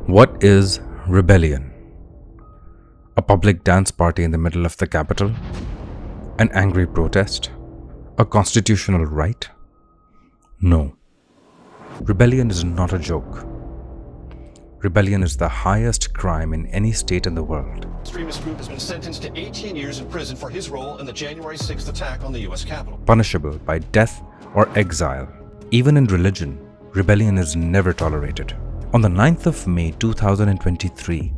What is rebellion? A public dance party in the middle of the capital? An angry protest? A constitutional right? No. Rebellion is not a joke. Rebellion is the highest crime in any state in the world. The extremist group has been sentenced to 18 years in prison for his role in the January 6th attack on the U.S. Capitol. Punishable by death or exile. Even in religion, rebellion is never tolerated. On the 9th of May 2023,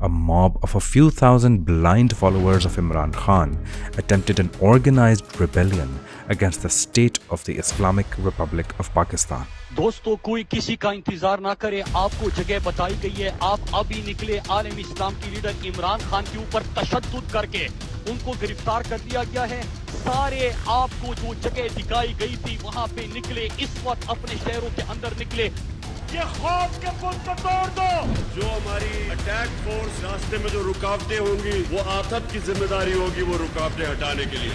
a mob of a few thousand blind followers of Imran Khan attempted an organized rebellion against the state of the Islamic Republic of Pakistan. दोस्तों कोई किसी का इंतजार ना करे, आपको जगह बताई गई है। आप अभी निकले। आलम इस्लाम की लीडर इमरान खान के ऊपर तशद्दुद करके उनको गिरफ्तार कर लिया गया है। सारे आपको जो जगह दिखाई गई थी वहां पे निकले, इस वक्त अपने शहरों के अंदर निकले। ये खौफ के पुल को तोड़ दो। जो हमारी अटैक फोर्स रास्ते में जो रुकावटें होंगी, वो आतत की जिम्मेदारी होगी वो रुकावटें हटाने के लिए।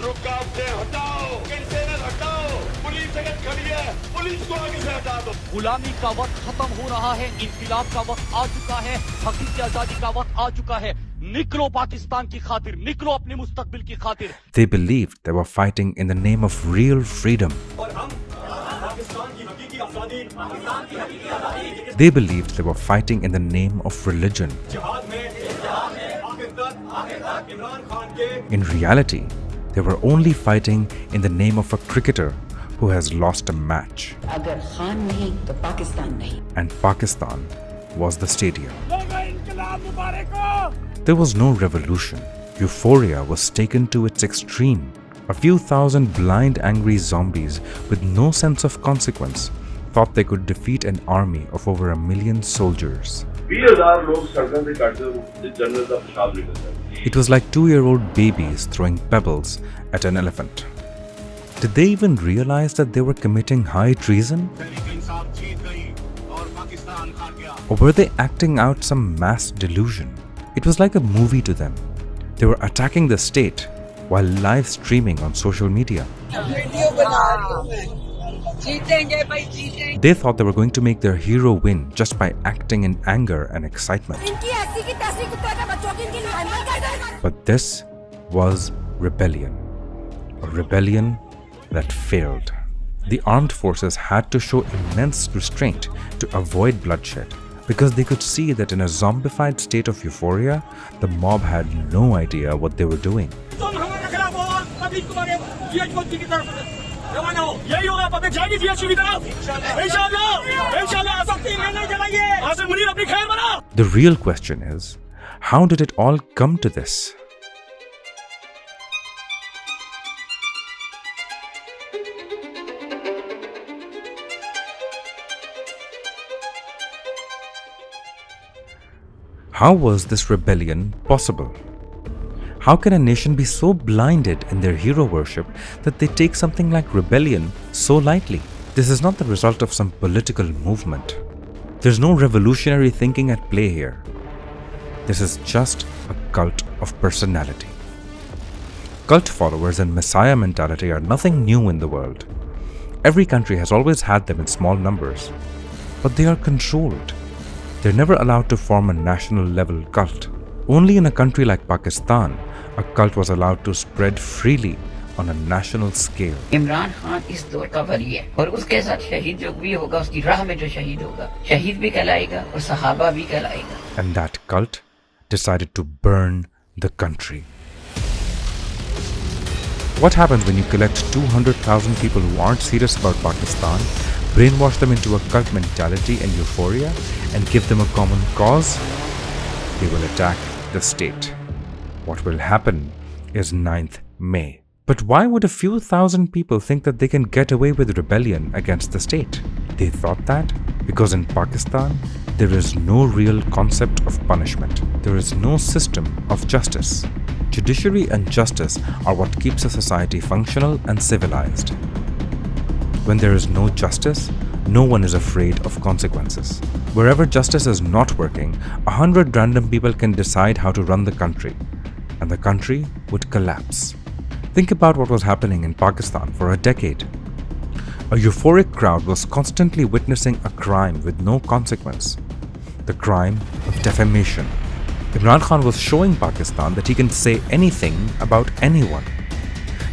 रुकावटें हटाओ, कंटेनर हटाओ, पुलिस अगर खड़ी है, पुलिस को आगे से हटा दो। गुलामी का वक्त खत्म हो रहा है, इंकलाब का वक्त आ चुका है, हकीकी आजादी का वक्त आ चुका है। निकलो पाकिस्तान की खातिर, निकलो अपने मुस्तकबिल की खातिर। They believed they were fighting in the name of real freedom. They believed they were fighting in the name of religion. In reality, they were only fighting in the name of a cricketer who has lost a match. And Pakistan was the stadium. There was no revolution. Euphoria was taken to its extreme. A few thousand blind, angry zombies with no sense of consequence thought they could defeat an army of over 1 million soldiers. It was like 2-year-old babies throwing pebbles at an elephant. Did they even realize that they were committing high treason? Or were they acting out some mass delusion? It was like a movie to them. They were attacking the state while live streaming on social media. They thought they were going to make their hero win just by acting in anger and excitement. But this was rebellion. A rebellion that failed. The armed forces had to show immense restraint to avoid bloodshed because they could see that in a zombified state of euphoria, the mob had no idea what they were doing. The real question is, how did it all come to this? How was this rebellion possible? How can a nation be so blinded in their hero worship that they take something like rebellion so lightly? This is not the result of some political movement. There's no revolutionary thinking at play here. This is just a cult of personality. Cult followers and messiah mentality are nothing new in the world. Every country has always had them in small numbers, but they are controlled. They're never allowed to form a national level cult. Only in a country like Pakistan, a cult was allowed to spread freely on a national scale. Imran Khan इस दौर का वली है और उसके साथ शहीद जो भी होगा, उसकी राह में जो शहीद होगा, शहीद भी कहलाएगा और सहाबा भी कहलाएगा. And that cult decided to burn the country. What happens when you collect 200,000 people who aren't serious about Pakistan, brainwash them into a cult mentality and euphoria, and give them a common cause? They will attack the state. What will happen is 9th May. But why would a few thousand people think that they can get away with rebellion against the state? They thought that because in Pakistan, there is no real concept of punishment. There is no system of justice. Judiciary and justice are what keeps a society functional and civilized. When there is no justice, no one is afraid of consequences. Wherever justice is not working, 100 random people can decide how to run the country, and the country would collapse. Think about what was happening in Pakistan for a decade. A euphoric crowd was constantly witnessing a crime with no consequence. the crime of defamation. Imran Khan was showing Pakistan that he can say anything about anyone,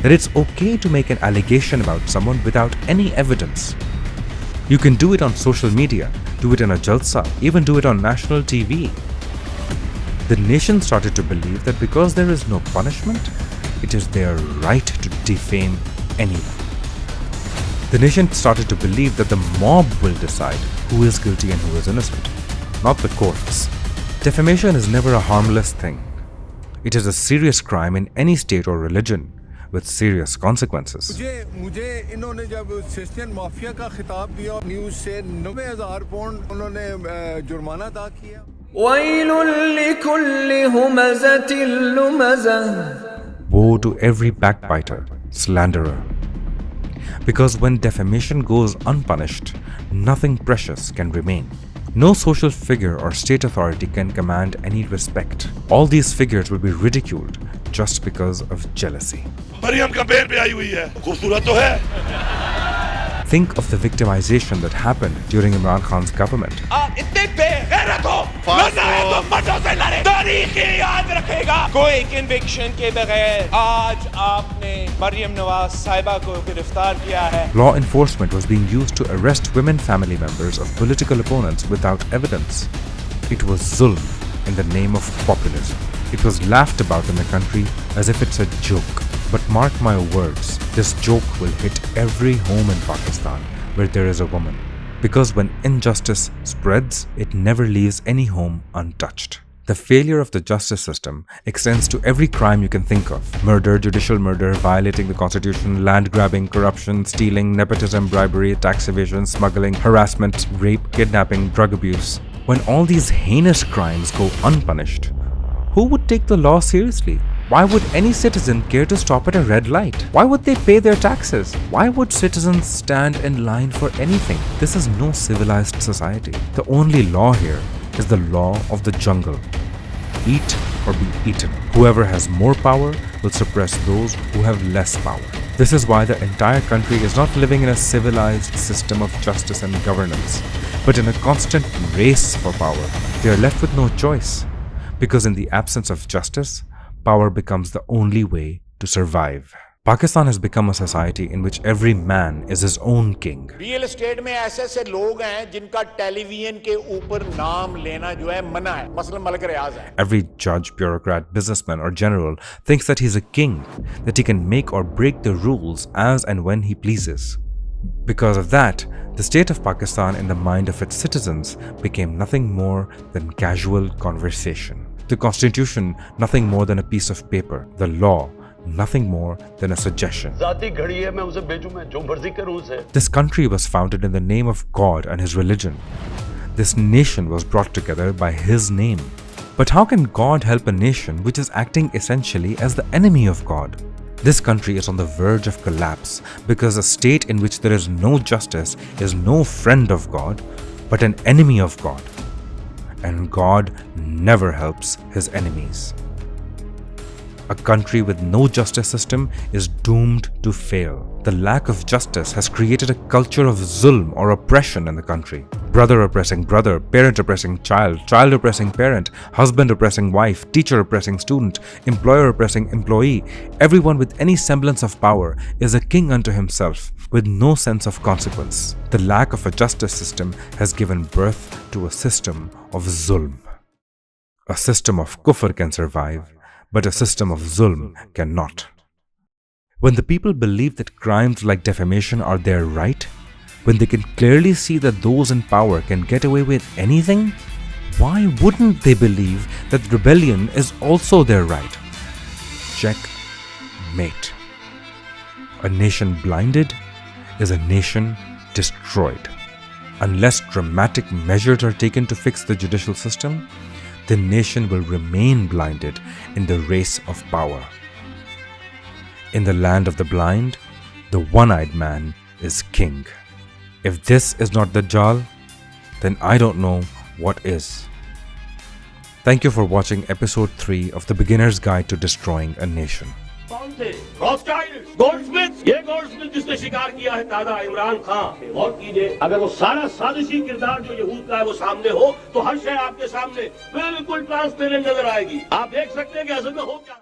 that it's okay to make an allegation about someone without any evidence. You can do it on social media, do it in a jalsa, even do it on national TV. The nation started to believe that because there is no punishment, it is their right to defame anyone. The nation started to believe that the mob will decide who is guilty and who is innocent, not the courts. Defamation is never a harmless thing. It is a serious crime in any state or religion with serious consequences. मुझे इन्होंने जब Christian mafia का खिताब दिया news से 90,000 pound उन्होंने जुर्माना अदा किया. ويل لكل همزة لمزة. Woe to every backbiter, slanderer. Because when defamation goes unpunished, nothing precious can remain. No social figure or state authority can command any respect. All these figures will be ridiculed just because of jealousy. Maryam का बेर पे आई हुई है, खूबसूरत तो है. Think of the victimization that happened during Imran Khan's government. आप इतने बेगैरत हो, वरना है तो मर्दों से लड़े. तारीख ये याद रखेगा. कोई कन्विक्शन के बगैर आज आपने मरियम नवाज साहिबा को गिरफ्तार किया है. Law enforcement was being used to arrest women family members of political opponents without evidence. It was zulm in the name of populism. It was laughed about in the country as if it's a joke. But mark my words, this joke will hit every home in Pakistan where there is a woman. Because when injustice spreads, it never leaves any home untouched. The failure of the justice system extends to every crime you can think of. Murder, judicial murder, violating the constitution, land grabbing, corruption, stealing, nepotism, bribery, tax evasion, smuggling, harassment, rape, kidnapping, drug abuse. When all these heinous crimes go unpunished, who would take the law seriously? Why would any citizen care to stop at a red light? Why would they pay their taxes? Why would citizens stand in line for anything? This is no civilized society. The only law here is the law of the jungle. Eat or be eaten. Whoever has more power will suppress those who have less power. This is why the entire country is not living in a civilized system of justice and governance, but in a constant race for power. They are left with no choice, because in the absence of justice, power becomes the only way to survive. Pakistan has become a society in which every man is his own king. Real estate में ऐसे ऐसे लोग हैं जिनका television के ऊपर नाम लेना जो है मना है. मसलन मलिक रियाज है. Every judge, bureaucrat, businessman or general thinks that he's a king, that he can make or break the rules as and when he pleases. Because of that, the state of Pakistan in the mind of its citizens became nothing more than casual conversation. The constitution, nothing more than a piece of paper. The law, nothing more than a suggestion. This country was founded in the name of God and His religion. This nation was brought together by His name. But how can God help a nation which is acting essentially as the enemy of God? This country is on the verge of collapse because a state in which there is no justice is no friend of God, but an enemy of God. And God never helps His enemies. A country with no justice system is doomed to fail. The lack of justice has created a culture of zulm or oppression in the country. Brother oppressing brother, parent oppressing child, child oppressing parent, husband oppressing wife, teacher oppressing student, employer oppressing employee. Everyone with any semblance of power is a king unto himself, with no sense of consequence. The lack of a justice system has given birth to a system of zulm. A system of kufr can survive, but a system of zulm cannot. When the people believe that crimes like defamation are their right, when they can clearly see that those in power can get away with anything, why wouldn't they believe that rebellion is also their right? Checkmate. A nation blinded is a nation destroyed. Unless dramatic measures are taken to fix the judicial system, the nation will remain blinded in the race of power. In the land of the blind, the one-eyed man is king. If this is not Dajjal, then I don't know what is. Thank you for watching episode 3 of The Beginner's Guide to Destroying a Nation. कौन थे? Rothschild, Goldsmith. ये Goldsmith जिसने शिकार किया है दादा इमरान खान। और कीजिए, अगर वो सारा साजिशी किरदार जो यहूद का है वो सामने हो तो हर शय आपके सामने बिल्कुल ट्रांसपेरेंट नजर आएगी। आप देख सकते हैं कि असल में हो क्या।